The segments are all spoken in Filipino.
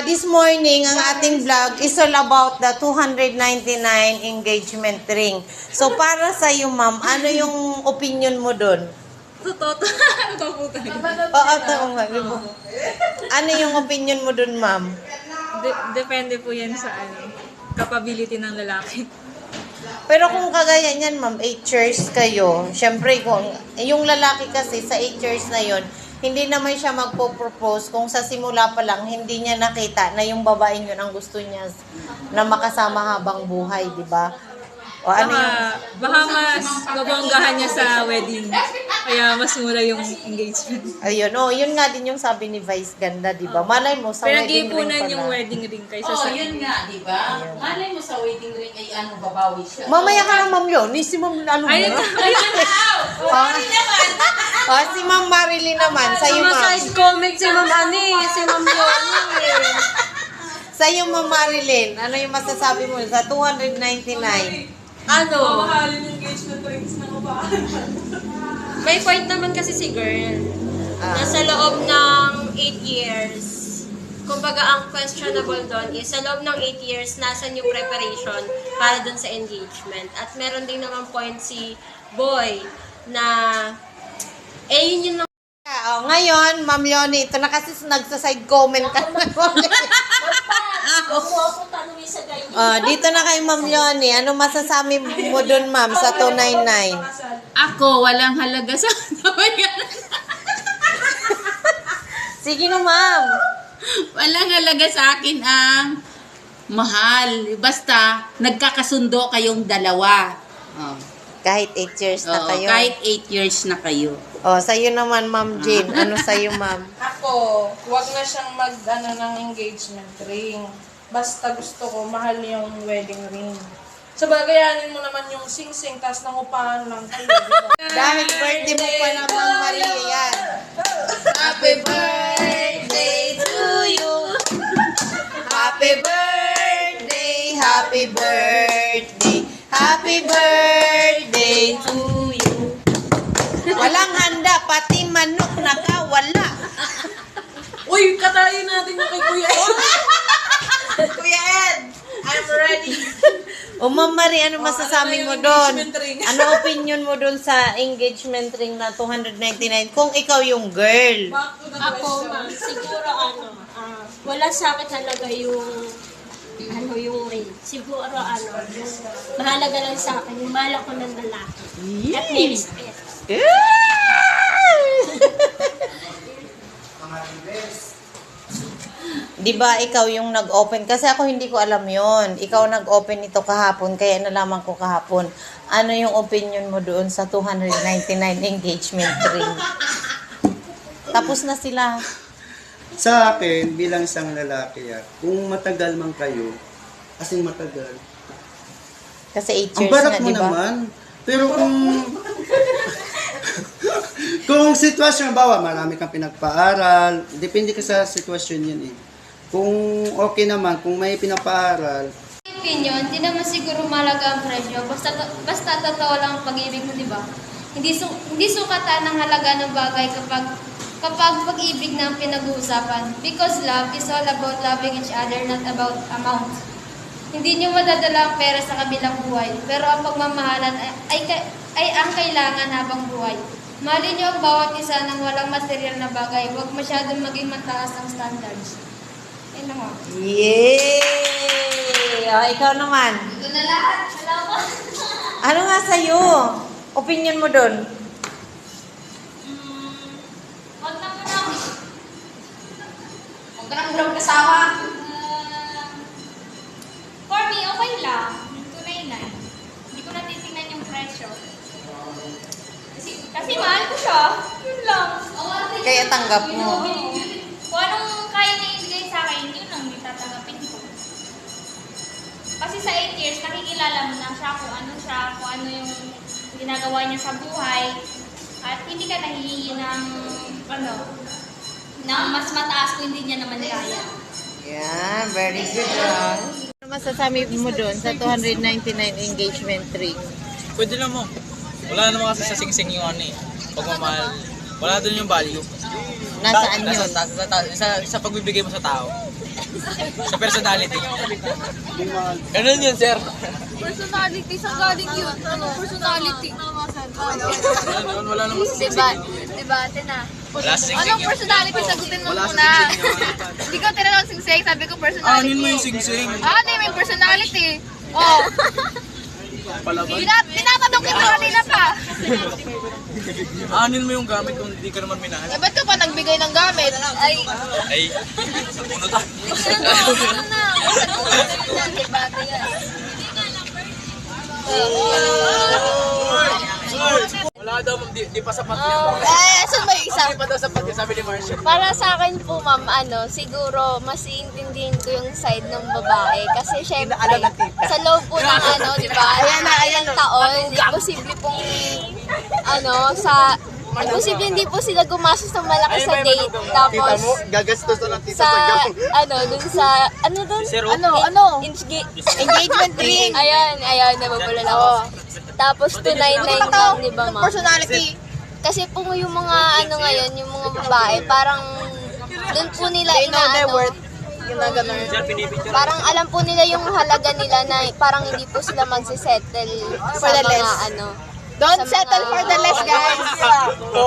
this morning, ang ating vlog is all about the 299 engagement ring. So, para sa iyo, ma'am, ano yung opinion mo doon? Totoo. Oo, tama. Ano yung opinion mo doon, ma'am? Depende po yan sa capability ng lalaki. Pero kung kagaya niyan, ma'am, 8 years kayo, syempre, kung yung lalaki kasi sa 8 years na yon, hindi naman siya magpo-propose kung sa simula pa lang hindi niya nakita na yung babaeng yun ang gusto niya na makasama habang buhay, di ba? O ano yung... Baka mas babanggahan niya sa wedding. Kaya mas mura yung engagement. Ayun, yun nga din yung sabi ni Vice ganda, di ba? Malay mo sa wedding ring Pinag-iipunan pala. yung wedding ring kaysa sa... Yun nga, di ba? Malay mo sa wedding ring ay babawi siya. Mamaya ka na, ma'am Leonie. Si ma'am, ano mo? Ayun Si ma'am Marilyn naman. Sa'yo, ma'am. Side comment si Ma'am Ani, si Ma'am Leonie. Sa'yo, ma'am Marilyn. Ano yung masasabi mo sa 299? Ano? Mahalin yung engagement rings na kabahan. May point naman kasi si girl. Ah. Nasa loob ng 8 years. Kumbaga, ang questionable doon is sa loob ng 8 years, nasan yung preparation para doon sa engagement. At meron din naman point si Boy na yun yung Ngayon, Ma'am Leonie, ito na kasi nagsa-side comment ka. Dito na kay Ma'am Leonie. Ano masasabi mo dun, ma'am, sa 299? Ako, walang halaga sa Sige na, ma'am. walang halaga sa akin ang mahal. Basta, nagkakasundo kayong dalawa. Oh. Kahit 8 years na kayo. Kahit 8 years na kayo. Sa'yo naman, Ma'am Jane. Ano sa'yo, ma'am? Ako, wag na siyang ng engagement ring. Basta gusto ko, mahal yung wedding ring. So, bagayanin mo naman yung sing-sing, tas nangupahan lang kayo. Diba? Dahil birthday mo pa na, Ma'am Maria, yan. Happy birthday to you. Happy birthday, happy birthday, happy birthday to you. Walang handa, pati manok nakawala. Uy, katayin natin na kay Kuya Ed. Kuya Ed, I'm ready. Ma'am Marie, ano masasabi mo doon? Ano opinion mo doon sa engagement ring na 299 kung ikaw yung girl? Ako, ma'am, siguro wala sa akin halaga yung yung ring. Siguro yung mahalaga lang sa akin, yung mahal ako ng lalaki. At may respect. Di ba ikaw yung nag-open? Kasi ako hindi ko alam yon. Ikaw nag-open ito kahapon, kaya nalaman ko kahapon. Ano yung opinion mo doon sa 299 engagement ring? Tapos na sila. Sa akin, bilang isang lalaki, kung matagal man kayo, kasing matagal. Kasi 8 Ang years barat na, mo di ba? naman. Pero kung sitwasyon, bawa, marami kang pinagpaaral, depende ka sa sitwasyon yun eh. Kung okay naman, kung may pinapaaral, opinion, hindi naman siguro malaga ang presyo. Basta totoo lang ang pag-ibig mo, di ba? Hindi sukatan ng halaga ng bagay kapag pag-ibig na ang pinag-uusapan. Because love is all about loving each other, not about amount. Hindi nyo madadala ang pera sa kabilang buhay, pero ang pagmamahalan ay ang kailangan habang buhay. Mahalin nyo ang bawat isa ng walang material na bagay. Huwag masyadong maging mataas ang standards. Ayun naman. Yay! Ikaw naman. Ito na lahat. Salamat. Ano nga sa'yo? Opinion mo doon? Huwag na muna. Huwag ka nang ulang kasama. For me, okay lang. Tunay na. Hindi ko natitingnan yung presyo. Kasi mahal ko siya. Yun lang. Kaya tanggap mo. Kung anong kaya niya ibigay sa akin, yun lang yung tatanggapin ko. Kasi sa 8 years, nakikilala mo na siya, kung ano yung ginagawa niya sa buhay. At hindi ka nahihingi ng mas mataas kung hindi niya naman kaya. Yeah, very good. Ano masasabi mo doon sa 299 engagement ring? Pwede lang mo. Wala naman kasi sa sing-sing yung pagmamahal. Wala doon yung value. Nasaan yun? Sa pagbibigay mo sa tao. Sa personality. Ganun yun, sir. Personality, sa galing yun. Ano, personality. Ganun, wala namang Debate na. Wala sa singsing Anong yun. personality? Sagutin mo muna. Hindi ko tinanong singsing, sabi ko personality. Anin mo yung singsing. Ano yung personality? Oh. Tinatanong kita kanina pa. Anin mo yung gamit kung hindi ka naman minahal. Eh, ba't ka pa nagbigay ng gamit? Ay, Ay, puno ta. ano na? Debate yan. Wala daw, di pa sapat yan. Saan ba yung isa? Di pa daw sapat yan, sabi ni Marshall. Para sa akin po, ma'am, siguro mas iintindihin ko yung side ng babae. Kasi syempre, sa loob po ng di ba, ilang taon, imposible pong, hindi po sila gumastos ng malaki sa date. Tapos, gagastos na tita sa, Engagement ring. Ayan, nababula na ako. Tapos, 299 lang, di ba, ma'am? Personality. Kasi po yung mga ngayon, yung mga babae, parang doon po nila parang alam po nila yung halaga nila na parang hindi po sila magsisettle For the less. Don't settle for the less, guys.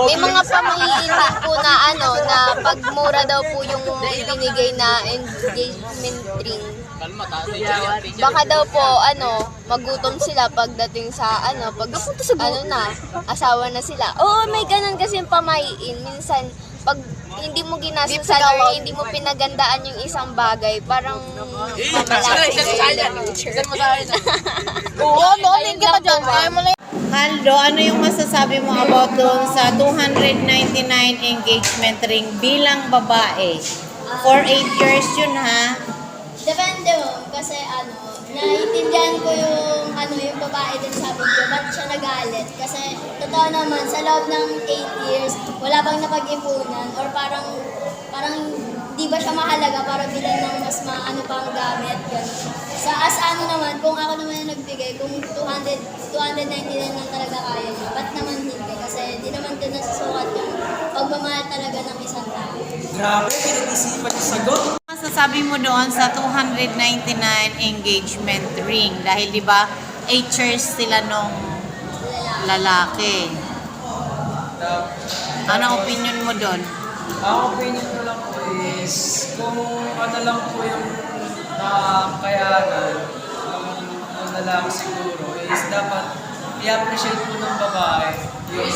May mga pamahiin po na na pag mura daw po yung ibinigay na engagement ring. Baka daw po magutom sila pagdating sa pag asawa na sila. Oo, may ganun kasi yung pamahiin. Minsan pag hindi mo ginastusan or hindi mo pinagandaan yung isang bagay, parang mamalaki Oo, noon ka pa dyan. Kaya mo lang. Aldo, ano yung masasabi mo about doon sa 299 engagement ring bilang babae? For 8 years yun, ha? Depende mo, kasi naiintindihan ko yung yung babae din sa video, ba't siya nagalit? Kasi totoo naman, sa loob ng 8 years, wala bang napag-ipunan or parang di ba siya mahalaga para bilang ng mas pang gamit, gano'n. Naman, kung ako naman yung nagbigay, kung 299 lang talaga kaya niya, ba't naman hindi? Kasi di naman din nasusukat yung pagmamahal talaga ng isang tao. Grabe, pinag-isipan yung sagot. Masasabi mo doon sa 299 engagement ring dahil di ba 8 years sila nung lalaki. Anong opinion mo doon? Ang opinion ko lang po is kung lang po yung kakayanan ng lalaki siguro is dapat i-appreciate po ng babae yung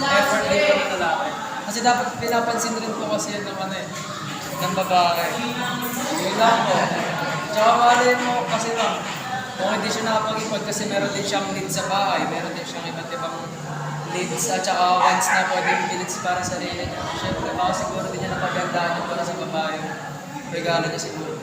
effort din po ng lalaki. Kasi dapat pinapansin rin po kasi yun ng babae. Yun lang po. Tsaka malay mo kasi kung hindi siya nakapag-ipag kasi meron din siyang lead sa bahay, meron din siyang iba't ibang leads at saka once na pwedeng leads para sa sarili niya. Siyempre, baka siguro din niya napagandaan yung para sa babae. Regalo niya siguro.